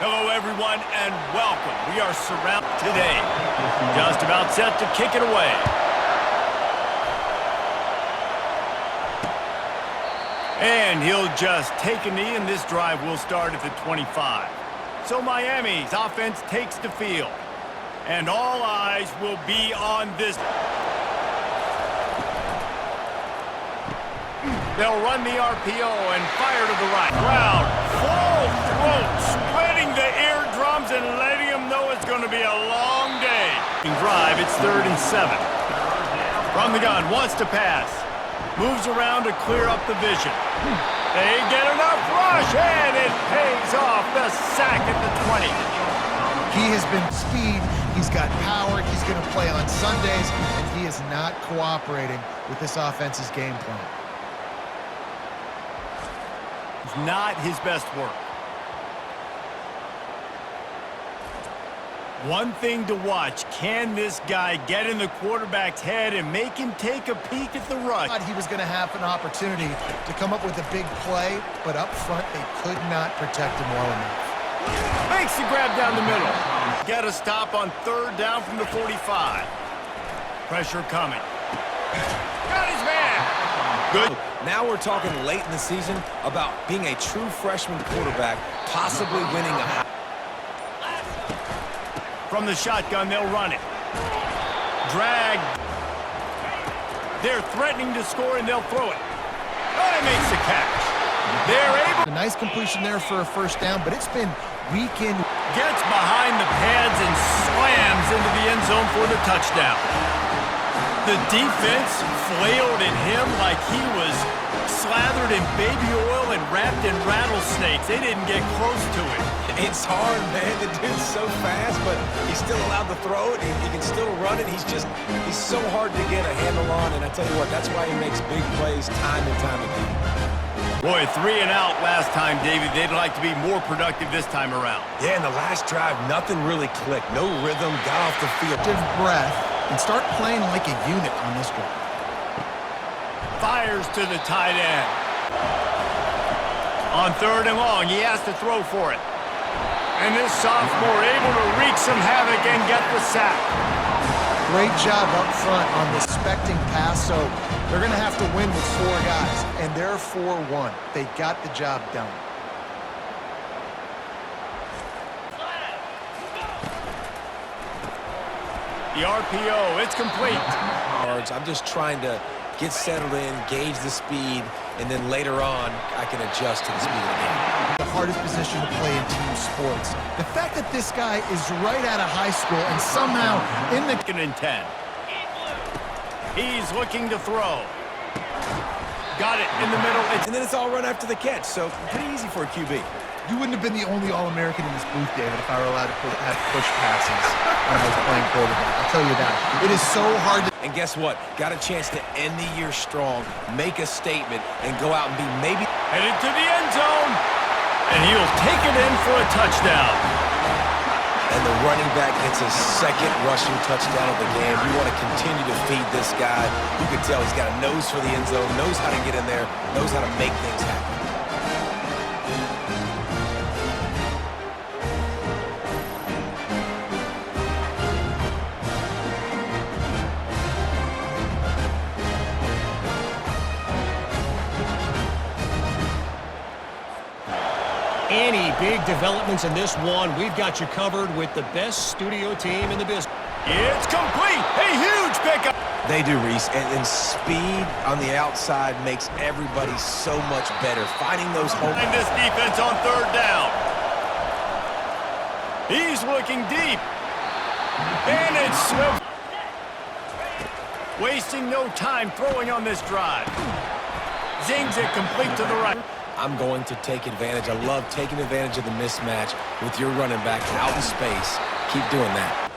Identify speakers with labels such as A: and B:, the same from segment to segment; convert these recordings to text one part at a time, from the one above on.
A: Hello, everyone, and welcome. We are surrounded today. Just about set to kick it away. And he'll just take a knee, and this drive will start at the 25. So Miami's offense takes the field. And all eyes will be on this. They'll run the RPO and fire to the right. Crowd, full throat, spreading the eardrums and letting them know it's going to be a long day. Drive, it's 3rd and 7. From the gun, wants to pass. Moves around to clear up the vision. They get enough rush, and it pays off. The sack at the 20.
B: He has been speed. He's got power. He's going to play on Sundays, and he is not cooperating with this offense's game plan.
A: Not his best work. One thing to watch, can this guy get in the quarterback's head and make him take a peek at the rush?
B: He was going to have an opportunity to come up with a big play, but up front they could not protect him well enough.
A: Makes the grab down the middle. Get a stop on 3rd down from the 45. Pressure coming. Got his man. Good.
C: Now we're talking late in the season about being a true freshman quarterback, possibly winning a...
A: From the shotgun, they'll run it. Drag. They're threatening to score, and they'll throw it. Oh, it makes the catch. They're able...
B: A nice completion there for a 1st down, but it's been weak in...
A: Gets behind the pads and slams into the end zone for the touchdown. The defense flailed at him like he was slathered in baby oil and wrapped in rattlesnakes. They didn't get close to it.
C: It's hard, man. The dude's so fast, but he's still allowed to throw it. He can still run it. He's so hard to get a handle on, and I tell you what, that's why he makes big plays time and time again.
A: Boy, 3 and out last time, David. They'd like to be more productive this time around.
C: Yeah, in the last drive, nothing really clicked. No rhythm, got off the field.
B: Give breath and start playing like a unit on this drive.
A: Fires to the tight end. On 3rd and long, he has to throw for it. And this sophomore able to wreak some havoc and get the sack.
B: Great job up front on the expecting pass, so they're going to have to win with 4 guys, and they're 4-1. They got the job done.
A: The RPO, it's complete.
C: I'm just trying to get settled in, gauge the speed, and then later on, I can adjust to the speed of the game.
B: The hardest position to play in team sports. The fact that this guy is right out of high school and somehow in the...
A: 2nd and 10. He's looking to throw. Got it in the middle.
C: And then it's all run after the catch, so pretty easy for a QB.
B: You wouldn't have been the only All-American in this booth, David, if I were allowed to have push passes when I was playing quarterback. I'll tell you that. It is so hard to...
C: And guess what? Got a chance to end the year strong, make a statement, and go out and be maybe...
A: Headed to the end zone. And he'll take it in for a touchdown.
C: And the running back gets his 2nd rushing touchdown of the game. You want to continue to feed this guy. You can tell he's got a nose for the end zone, knows how to get in there, knows how to make things happen.
D: Any big developments in this one, we've got you covered with the best studio team in the business.
A: It's complete. A huge pickup.
C: They do, Reese, and speed on the outside makes everybody so much better. Finding those holes.
A: And this defense on 3rd down. He's looking deep. And it's swift. Wasting no time throwing on this drive. Zings it complete to the right.
C: I'm going to take advantage. I love taking advantage of the mismatch with your running back out in space. Keep doing that.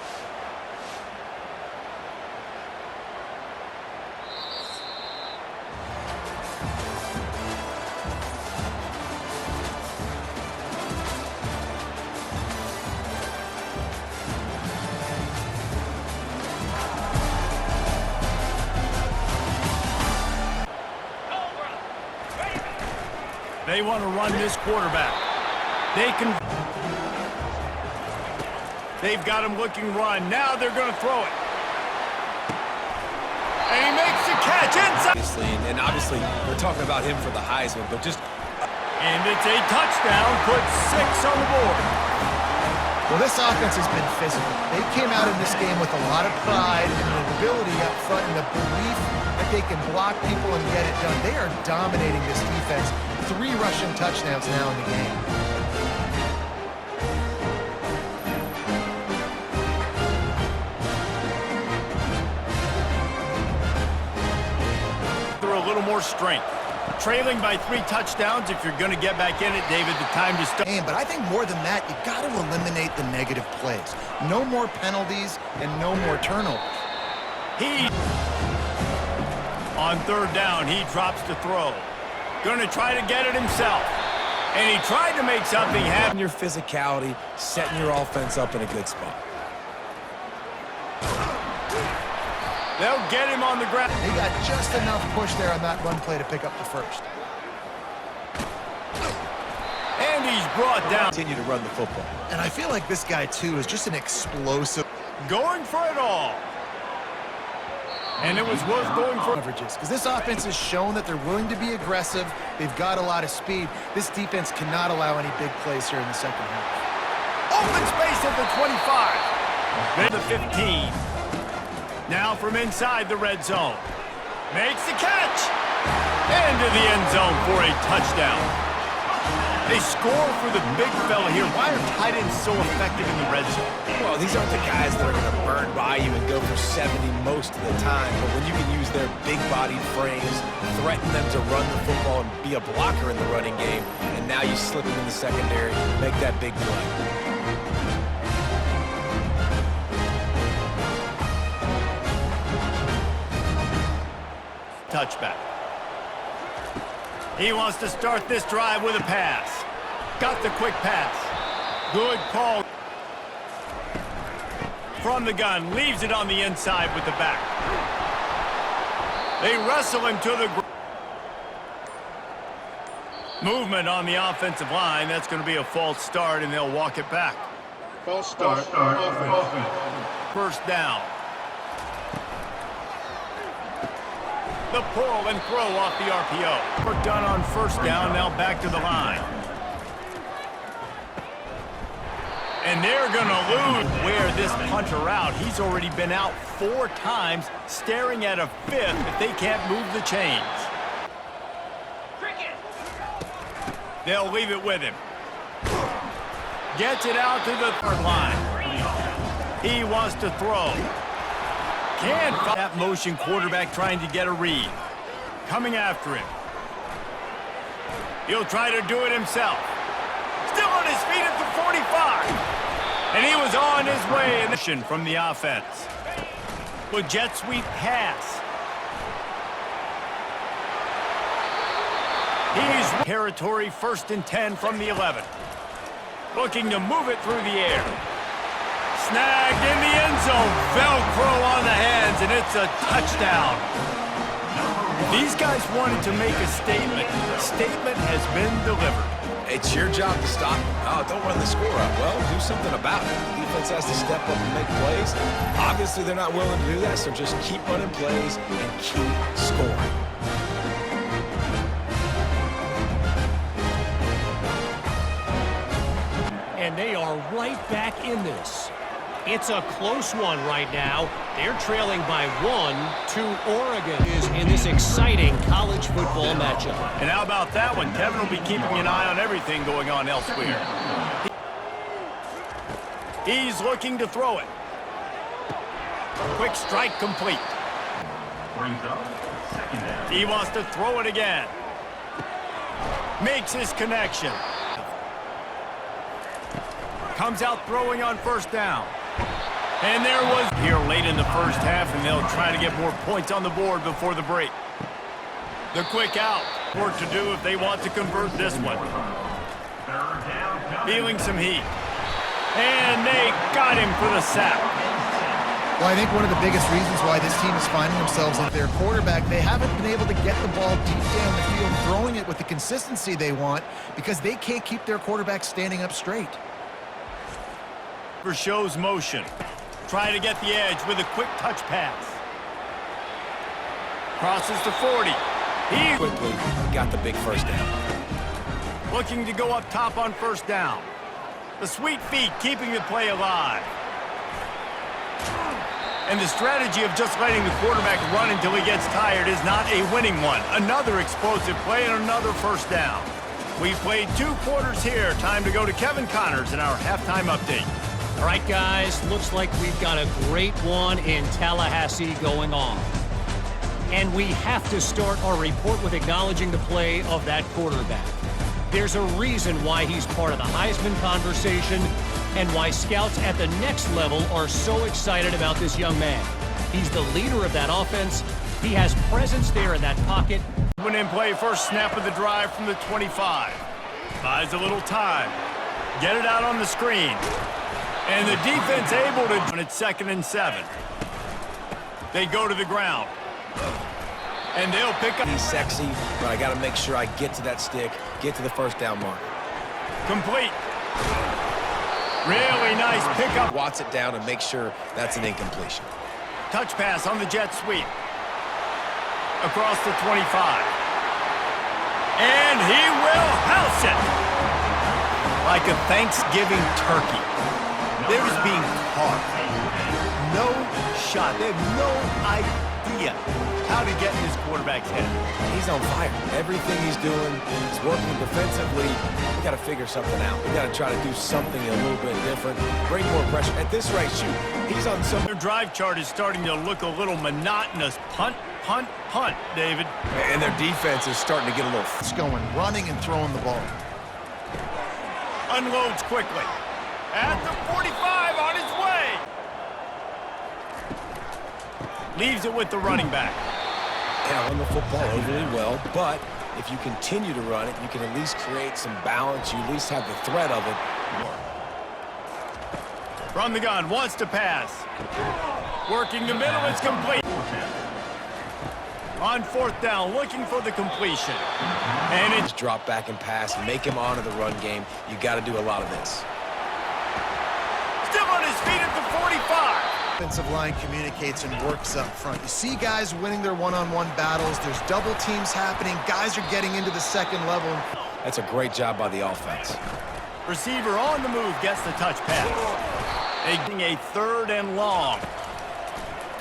A: They want to run this quarterback. They can... They've got him looking run. Now they're going to throw it. And he makes the catch inside.
C: Obviously, we're talking about him for the Heisman, but just...
A: And it's a touchdown, puts 6 on the board.
B: Well, this offense has been physical. They came out in this game with a lot of pride and the ability up front and the belief that they can block people and get it done. They are dominating this defense. 3 rushing touchdowns now in the game.
A: Through a little more strength. Trailing by 3 touchdowns. If you're going to get back in it, David, the time to start.
B: But I think more than that, you got to eliminate the negative plays. No more penalties and no more turnovers.
A: On 3rd down, he drops to throw. Going to try to get it himself. And he tried to make something happen.
C: Your physicality, setting your offense up in a good spot.
A: They'll get him on the ground.
B: They got just enough push there on that run play to pick up the first.
A: And he's brought down.
C: Continue to run the football.
B: And I feel like this guy, too, is just an explosive.
A: Going for it all. And it was worth going for
B: Coverages, because this offense has shown that they're willing to be aggressive. They've got a lot of speed. This defense cannot allow any big plays here in the second half.
A: open space at the 25. Then the 15. Now from inside the red zone. Makes the catch. Into the end zone for a touchdown. They score for the big fella here. Why are tight ends so effective in the red zone?
C: Well, these aren't the guys that are going to burn by you and go for 70 most of the time, but when you can use their big-bodied frames, threaten them to run the football and be a blocker in the running game, and now you slip them in the secondary, make that big play.
A: Touchback. He wants to start this drive with a pass. Got the quick pass. Good call. From the gun, leaves it on the inside with the back. They wrestle him to the ground. Movement on the offensive line. That's going to be a false start, and they'll walk it back.
E: False start. Offense.
A: First down. The pull and throw off the RPO. We're done on first down, now back to the line. And they're going to lose. Wear this punter out. He's already been out 4 times, staring at a 5th if they can't move the chains. They'll leave it with him. Gets it out to the 3rd line. He wants to throw. Can't find that motion quarterback trying to get a read. Coming after him. He'll try to do it himself. Still on his feet at the 45. And he was on his way in from the offense. With jet sweep pass. He's territory 1st and 10 from the 11. Looking to move it through the air. Snagged in the end zone. Velcro on the hands, and it's a touchdown. These guys wanted to make a statement. Statement has been delivered.
C: It's your job to stop them. Oh, don't run the score up. Well, do something about it. The defense has to step up and make plays. Obviously, they're not willing to do that, so just keep running plays and keep scoring.
D: And they are right back in this. It's a close one right now. They're trailing by 1 to Oregon is in this exciting college football matchup.
A: And how about that one? Kevin will be keeping an eye on everything going on elsewhere. He's looking to throw it. Quick strike complete. He wants to throw it again. Makes his connection. Comes out throwing on first down. And there was here late in the first half, and they'll try to get more points on the board before the break. The quick out. Work to do if they want to convert this one. Feeling some heat. And they got him for the sack.
B: Well, I think one of the biggest reasons why this team is finding themselves at their quarterback, they haven't been able to get the ball deep down the field, throwing it with the consistency they want, because they can't keep their quarterback standing up straight.
A: shows motion. Try to get the edge with a quick touch pass. Crosses to 40. He
C: Quickly got the big first down.
A: looking to go up top on first down. The sweet feet keeping the play alive. And the strategy of just letting the quarterback run until he gets tired is not a winning one. Another explosive play and another first down. We've played 2 quarters here. Time to go to Kevin Connors in our halftime update.
D: All right, guys, looks like we've got a great one in Tallahassee going on. And we have to start our report with acknowledging the play of that quarterback. There's a reason why he's part of the Heisman conversation and why scouts at the next level are so excited about this young man. He's the leader of that offense. He has presence there in that pocket.
A: When in play, first snap of the drive from the 25. Buys a little time. Get it out on the screen. And the defense able to... And it's 2nd and 7. They go to the ground. And they'll pick up...
C: He's sexy, but I got to make sure I get to that stick, get to the first down mark.
A: Complete. Really nice pickup.
C: Watts it down and make sure that's an incompletion.
A: Touch pass on the jet sweep. Across the 25. And he will house it. Like a Thanksgiving turkey. They're just being carved. No shot. They have no idea how to get in this quarterback's head.
C: He's on fire. Everything he's doing, he's working defensively. We got to figure something out. We got to try to do something a little bit different. Bring more pressure. At this rate, shoot. He's on some...
A: Their drive chart is starting to look a little monotonous. Punt, punt, punt, David.
C: And their defense is starting to get a little...
B: It's going, running and throwing the ball.
A: Unloads quickly. At the 45 on his way. Leaves it with the running back.
C: Yeah, run the football overly well, but if you continue to run it, you can at least create some balance. You at least have the threat of it.
A: From the gun, wants to pass. Working the middle, it's complete. On 4th down, looking for the completion. And it's
C: Drop back and pass, make him honor the run game. You got to do a lot of this.
A: still on his feet at the 45.
B: Offensive line communicates and works up front. You see guys winning their one-on-one battles. There's double teams happening. Guys are getting into the second level.
C: That's a great job by the offense.
A: Receiver on the move gets the touch pass. Making a 3rd and long.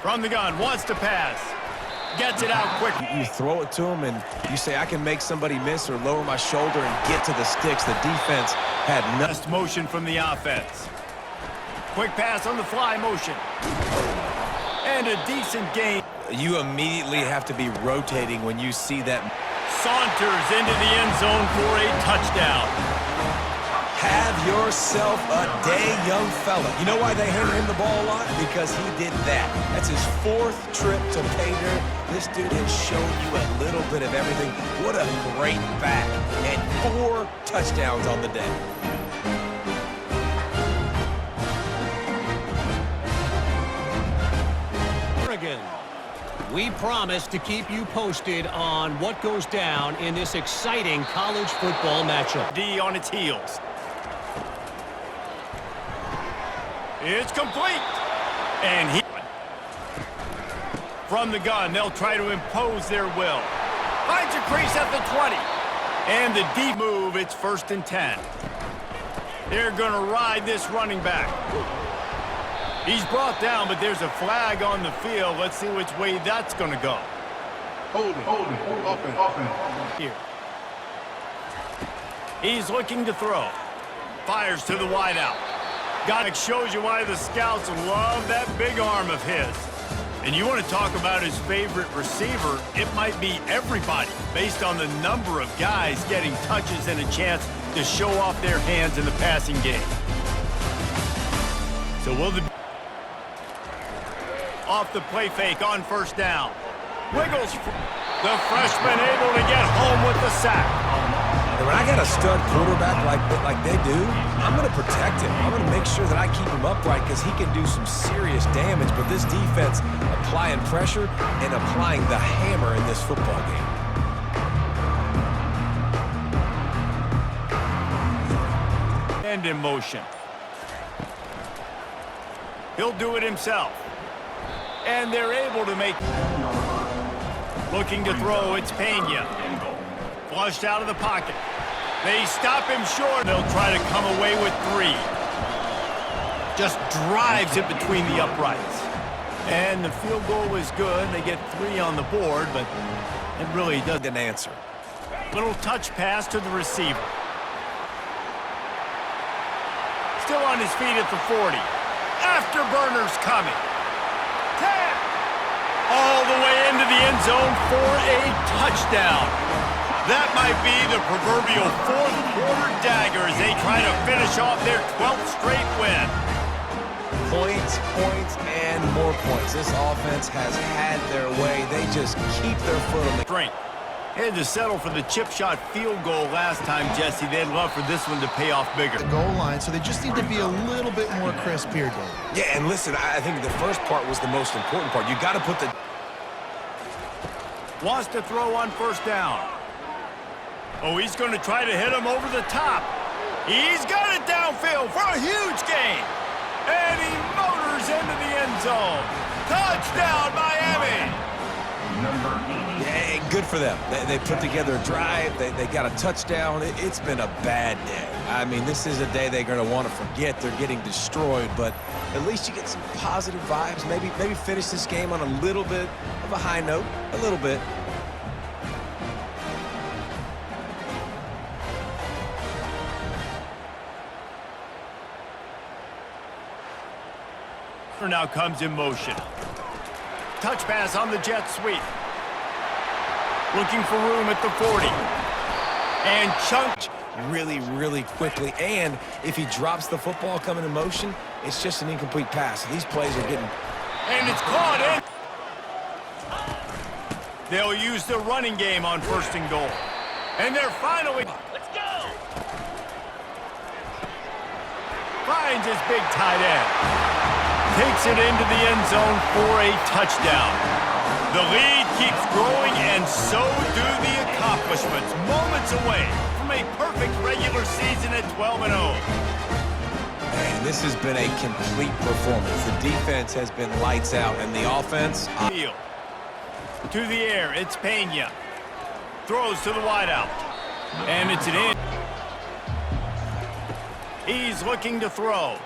A: From the gun, wants to pass. Gets it out quick.
C: You throw it to him and you say, I can make somebody miss or lower my shoulder and get to the sticks. The defense had no
A: motion from the offense. Quick pass on the fly motion. And a decent gain.
C: You immediately have to be rotating when you see that.
A: Saunters into the end zone for a touchdown.
C: Have yourself a day, young fella. You know why they hand him the ball a lot? Because he did that. That's his 4th trip to pay dirt. This dude has shown you a little bit of everything. What a great back. And 4 touchdowns on the day.
D: We promise to keep you posted on what goes down in this exciting college football matchup.
A: D on its heels. It's complete. And he... From the gun, they'll try to impose their will. Finds a crease at the 20. And the deep move, it's 1st and 10. They're going to ride this running back. He's brought down, but there's a flag on the field. Let's see which way that's going to go.
E: Hold it, offense.
A: Here. He's looking to throw. Fires to the wideout. It shows you why the scouts love that big arm of his. And you want to talk about his favorite receiver, it might be everybody, based on the number of guys getting touches and a chance to show off their hands in the passing game. So will the... Off the play fake on 1st down. Wiggles. The freshman able to get home with the sack.
C: And when I got a stud quarterback like they do, I'm going to protect him. I'm going to make sure that I keep him upright because he can do some serious damage. But this defense applying pressure and applying the hammer in this football game.
A: And in motion. He'll do it himself. And they're able to make... Looking to throw, it's Pena. Flushed out of the pocket. They stop him short. They'll try to come away with 3. Just drives it between the uprights. And the field goal is good. They get 3 on the board, but it really doesn't answer. Little touch pass to the receiver. Still on his feet at the 40. Afterburners coming. 10. All the way into the end zone for a touchdown. That might be the proverbial fourth quarter dagger as they try to finish off their 12th straight win.
C: Points, points, and more points. This offense has had their way. They just keep their foot on the
A: strength. Had to settle for the chip shot field goal last time, Jesse. They'd love for this one to pay off bigger.
B: The goal line, so they just need to be a little bit more crisp here, Dave.
C: Yeah, and listen, I think the first part was the most important part. You got to put the...
A: Wants to throw on first down. Oh, he's going to try to hit him over the top. He's got it downfield for a huge gain. And he motors into the end zone. Touchdown, Miami!
C: Yeah, good for them. They put together a drive. They got a touchdown. It's been a bad day. I mean, this is a day they're going to want to forget. They're getting destroyed, but at least you get some positive vibes. Maybe finish this game on a little bit of a high note. A little bit.
A: Now comes in motion. Touch pass on the jet sweep. Looking for room at the 40. And chunked
C: really, really quickly. And if he drops the football coming in motion, it's just an incomplete pass. So these plays are getting...
A: And it's caught in. They'll use the running game on first and goal. And they're finally... Let's go! Finds his big tight end. Takes it into the end zone for a touchdown. The lead keeps growing, and so do the accomplishments. Moments away from a perfect regular season at 12-0.
C: And this has been a complete performance. The defense has been lights out, and the offense...
A: Field. To the air, it's Pena. Throws to the wideout. And it's an in. He's looking to throw.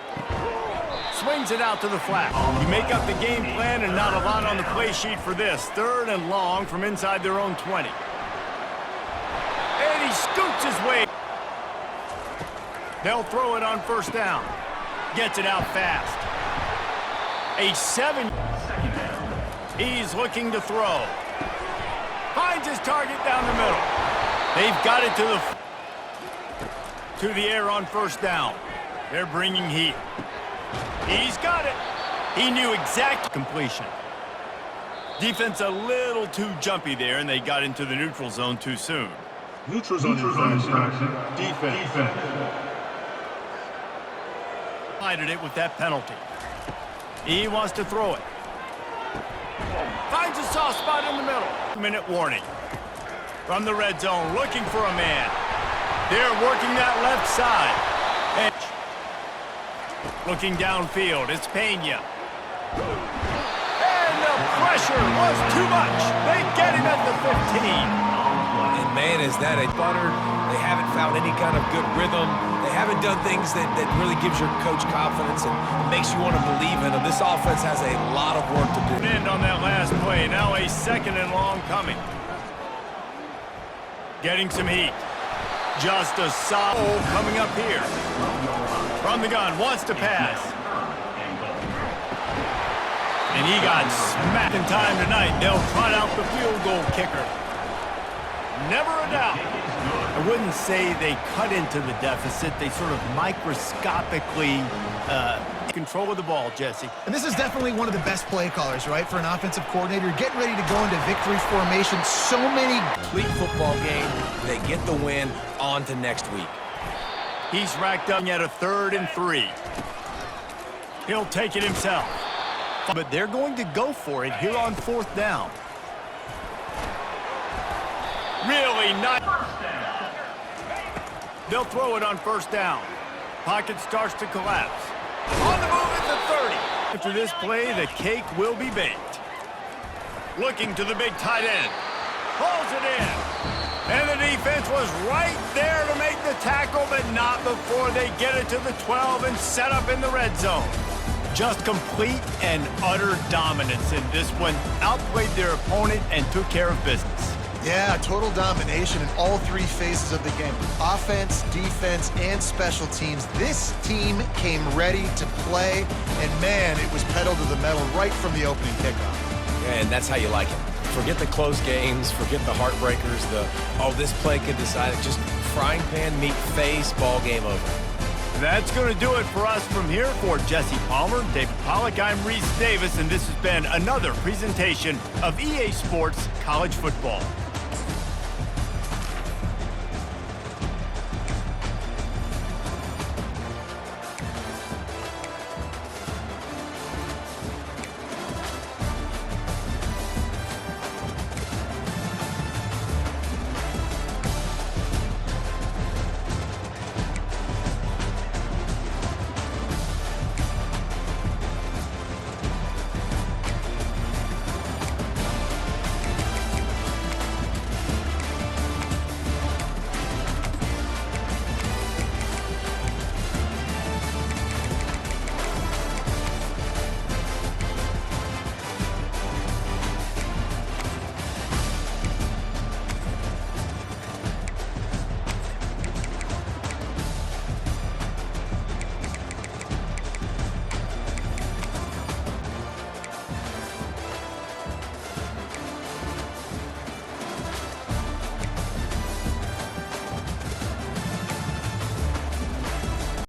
A: Swings it out to the flat. You make up the game plan and not a lot on the play sheet for this. 3rd and long from inside their own 20. And he scoots his way. They'll throw it on first down. Gets it out fast. A 7. He's looking to throw. Finds his target down the middle. They've got it to the air on first down. They're bringing heat. He's got it. He knew exact completion. Defense a little too jumpy there, and they got into the neutral zone too soon.
E: Neutral zone defense.
A: Provided it with that penalty. He wants to throw it. Finds a soft spot in the middle. 2-minute warning. From the red zone, looking for a man. They're working that left side. And looking downfield, it's Pena. And the pressure was too much. They get him at the 15.
C: And man, is that a butter. They haven't found any kind of good rhythm. They haven't done things that really gives your coach confidence and makes you want to believe in them. This offense has a lot of work to do.
A: End on that last play. Now a 2nd and long coming. Getting some heat. Just a solid coming up here. From the gun, wants to pass. And he got smacked in time tonight. They'll trot out the field goal kicker. Never a doubt. I wouldn't say they cut into the deficit. They sort of microscopically control of the ball, Jesse.
B: And this is definitely one of the best play callers, right, for an offensive coordinator. Getting ready to go into victory formation. So many...
C: Complete football game. They get the win. On to next week.
A: He's racked up at a 3rd and 3. He'll take it himself. But they're going to go for it here on 4th down. Really nice. They'll throw it on first down. Pocket starts to collapse. On the move at the 30. After this play, the cake will be baked. Looking to the big tight end. Pulls it in. And the defense was right there to make the tackle, but not before they get it to the 12 and set up in the red zone. Just complete and utter dominance in this one. Outplayed their opponent and took care of business.
B: Yeah, total domination in all three phases of the game. Offense, defense, and special teams. This team came ready to play, and man, it was pedal to the metal right from the opening kickoff.
C: Yeah, and that's how you like it. Forget the close games, forget the heartbreakers, this play could decide it. Just frying pan, meat face, ball game over.
A: That's going to do it for us from here. For Jesse Palmer, David Pollack, I'm Reese Davis, and this has been another presentation of EA Sports College Football.